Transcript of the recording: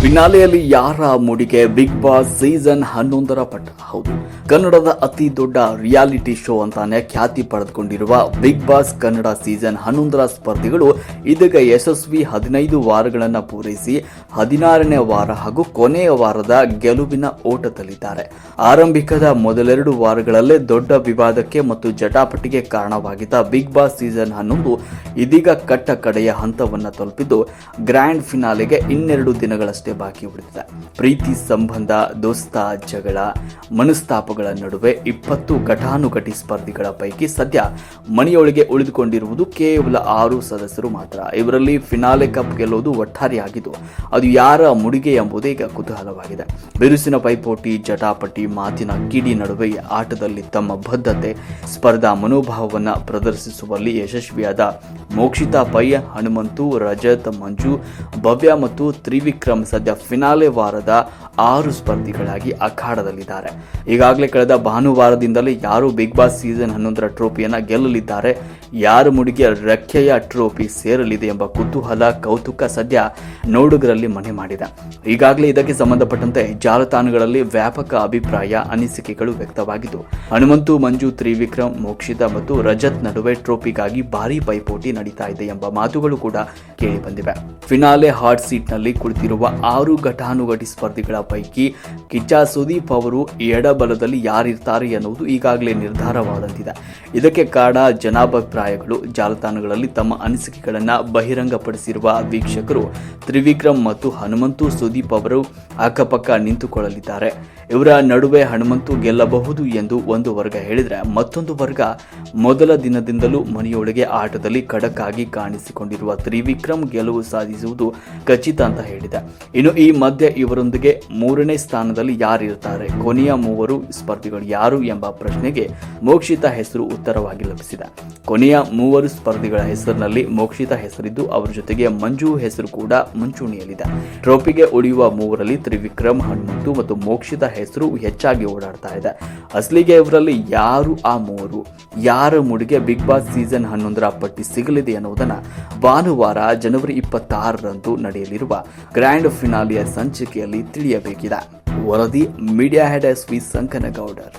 ಫಿನಾಲೆಯಲ್ಲಿ ಯಾರ ಮುಡಿಗೆ big boss season 11ರ ಪಟ್ಟ. ಹೌದು, ಕನ್ನಡದ ಅತಿ ದೊಡ್ಡ ರಿಯಾಲಿಟಿ ಶೋ ಅಂತಾನೆ ಖ್ಯಾತಿ ಪಡೆದುಕೊಂಡಿರುವ ಬಿಗ್ ಬಾಸ್ ಕನ್ನಡ ಸೀಸನ್ 11ರ ಸ್ಪರ್ಧಿಗಳು ಇದೀಗ ಯಶಸ್ವಿ 15 ವಾರಗಳನ್ನು ಪೂರೈಸಿ 16ನೇ ವಾರ ಹಾಗೂ ಕೊನೆಯ ವಾರದ ಗೆಲುವಿನ ಓಟದಲ್ಲಿದ್ದಾರೆ. ಆರಂಭಿಕದ ಮೊದಲೆರಡು ವಾರಗಳಲ್ಲೇ ದೊಡ್ಡ ವಿವಾದಕ್ಕೆ ಮತ್ತು ಜಟಾಪಟಿಗೆ ಕಾರಣವಾಗಿದ್ದ ಬಿಗ್ ಬಾಸ್ ಸೀಸನ್ 11 ಇದೀಗ ಕಟ್ಟ ಕಡೆಯ ಹಂತವನ್ನು ತಲುಪಿದ್ದು ಗ್ರ್ಯಾಂಡ್ ಫಿನಾಲೆಗೆ ಇನ್ನೆರಡು ದಿನಗಳಷ್ಟೇ ಬಾಕಿ ಉಳಿದಿದೆ. ಪ್ರೀತಿ ಸಂಬಂಧ, ದೋಸ್ತ, ಜಗಳ, ಮನಸ್ತಾಪಗಳ ನಡುವೆ 20 ಘಟಾನುಘಟಿ ಸ್ಪರ್ಧಿಗಳ ಪೈಕಿ ಸದ್ಯ ಮನೆಯೊಳಗೆ ಉಳಿದುಕೊಂಡಿರುವುದು ಕೇವಲ 6 ಸದಸ್ಯರು ಮಾತ್ರ. ಇವರಲ್ಲಿ ಫಿನಾಲೆ ಕಪ್ ಗೆಲ್ಲುವುದು ಒಟ್ಟಾರೆಯಾಗಿದ್ದು ಅದು ಯಾರ ಮುಡಿಗೆ ಎಂಬುದೇ ಈಗ ಕುತೂಹಲವಾಗಿದೆ. ಬಿರುಸಿನ ಪೈಪೋಟಿ, ಜಟಾಪಟಿ, ಮಾತಿನ ಕಿಡಿ ನಡುವೆ ಆಟದಲ್ಲಿ ತಮ್ಮ ಬದ್ಧತೆ, ಸ್ಪರ್ಧಾ ಮನೋಭಾವವನ್ನು ಪ್ರದರ್ಶಿಸುವಲ್ಲಿ ಯಶಸ್ವಿಯಾದ ಮೋಕ್ಷಿತಾ ಪೈ, ಹನುಮಂತು, ರಜತ್, ಮಂಜು, ಭವ್ಯ ಮತ್ತು ತ್ರಿವಿಕ್ರಮ್ ಸದ್ಯ ಫಿನಾಲೆ ವಾರದ 6 ಸ್ಪರ್ಧಿಗಳಾಗಿ ಅಖಾಡದಲ್ಲಿದ್ದಾರೆ. ಈಗಾಗಲೇ ಕಳೆದ ಭಾನುವಾರದಿಂದಲೇ ಯಾರು ಬಿಗ್ ಬಾಸ್ ಸೀಸನ್ 11ರ ಟ್ರೋಫಿಯನ್ನು ಗೆಲ್ಲಲಿದ್ದಾರೆ, ಯಾರ ಮುಡಿಗೆ ರೆಕ್ಕೆಯ ಟ್ರೋಫಿ ಸೇರಲಿದೆ ಎಂಬ ಕುತೂಹಲ, ಕೌತುಕ ಸದ್ಯ ನೋಡುಗರಲ್ಲಿ ಮನೆ ಮಾಡಿದೆ. ಈಗಾಗಲೇ ಇದಕ್ಕೆ ಸಂಬಂಧಪಟ್ಟಂತೆ ಜಾಲತಾಣಗಳಲ್ಲಿ ವ್ಯಾಪಕ ಅಭಿಪ್ರಾಯ, ಅನಿಸಿಕೆಗಳು ವ್ಯಕ್ತವಾಗಿದ್ದು ಹನುಮಂತು, ಮಂಜು, ತ್ರಿವಿಕ್ರಮ್, ಮೋಕ್ಷಿತಾ ಮತ್ತು ರಜತ್ ನಡುವೆ ಟ್ರೋಫಿಗಾಗಿ ಭಾರೀ ಪೈಪೋಟಿ ನಡೀತಾ ಇದೆ ಎಂಬ ಮಾತುಗಳು ಕೂಡ ಕೇಳಿ ಬಂದಿವೆ. ಫಿನಾಲೆ ಹಾಟ್ ಸೀಟ್ನಲ್ಲಿ ಕುಳಿತಿರುವ 6 ಘಟಾನುಘಟಿ ಸ್ಪರ್ಧಿಗಳ ಪೈಕಿ ಕಿಚ್ಚ ಸುದೀಪ್ ಅವರು ಎಡಬಲದಲ್ಲಿ ಯಾರಿರ್ತಾರೆ ಎನ್ನುವುದು ಈಗಾಗಲೇ ನಿರ್ಧಾರವಾದಂತಿದೆ. ಇದಕ್ಕೆ ಕಾರಣ ಜನಾಭಿಪ್ರಾಯಗಳು. ಜಾಲತಾಣಗಳಲ್ಲಿ ತಮ್ಮ ಅನಿಸಿಕೆಗಳನ್ನು ಬಹಿರಂಗಪಡಿಸಿರುವ ವೀಕ್ಷಕರು ತ್ರಿವಿಕ್ರಮ್ ಮತ್ತು ಹನುಮಂತು ಸುದೀಪ್ ಅವರು ಅಕ್ಕಪಕ್ಕ ನಿಂತುಕೊಳ್ಳಲಿದ್ದಾರೆ. ಇವರ ನಡುವೆ ಹನುಮಂತು ಗೆಲ್ಲಬಹುದು ಎಂದು ಒಂದು ವರ್ಗ ಹೇಳಿದರೆ, ಮತ್ತೊಂದು ವರ್ಗ ಮೊದಲ ದಿನದಿಂದಲೂ ಮನೆಯೊಳಗೆ ಆಟದಲ್ಲಿ ಖಡಕ್ ಆಗಿ ಕಾಣಿಸಿಕೊಂಡಿರುವ ತ್ರಿವಿಕ್ರಮ್ ಗೆಲುವು ಸಾಧಿಸುವುದು ಖಚಿತ ಅಂತ ಹೇಳಿದೆ. ಇನ್ನು ಈ ಮಧ್ಯೆ ಇವರೊಂದಿಗೆ 3ನೇ ಸ್ಥಾನದಲ್ಲಿ ಯಾರಿರ್ತಾರೆ, ಕೊನೆಯ 3 ಸ್ಪರ್ಧಿಗಳು ಯಾರು ಎಂಬ ಪ್ರಶ್ನೆಗೆ ಮೋಕ್ಷಿತಾ ಹೆಸರು ಉತ್ತರವಾಗಿ ಲಭಿಸಿದೆ. ಕೊನೆಯ 3 ಸ್ಪರ್ಧಿಗಳ ಹೆಸರಿನಲ್ಲಿ ಮೋಕ್ಷಿತಾ ಹೆಸರಿದ್ದು ಅವರ ಜೊತೆಗೆ ಮಂಜು ಹೆಸರು ಕೂಡ ಮುಂಚೂಣಿಯಲ್ಲಿದೆ. ಟ್ರೋಫಿಗೆ ಉಳಿಯುವ 3ರಲ್ಲಿ ತ್ರಿವಿಕ್ರಮ್, ಹನುಮಂತು ಮತ್ತು ಮೋಕ್ಷಿತಾ ಹೆಸರು ಹೆಚ್ಚಾಗಿ ಓಡಾಡ್ತಾ ಇದೆ. ಅಸಲಿಗೆ ಇವರಲ್ಲಿ ಯಾರು ಆ 3, ಯಾರ ಮುಡಿಗೆ ಬಿಗ್ ಬಾಸ್ ಸೀಸನ್ 11ರ ಪಟ್ಟಿ ಸಿಗಲಿದೆ ಎನ್ನುವುದನ್ನು ಭಾನುವಾರ ಜನವರಿ 26ರಂದು ನಡೆಯಲಿರುವ ಗ್ರ್ಯಾಂಡ್ ಫಿನಾಲೆಯ ಸಂಚಿಕೆಯಲ್ಲಿ ತಿಳಿಯಬೇಕಿದೆ. ವರದಿ media head S V Sankanagoudar.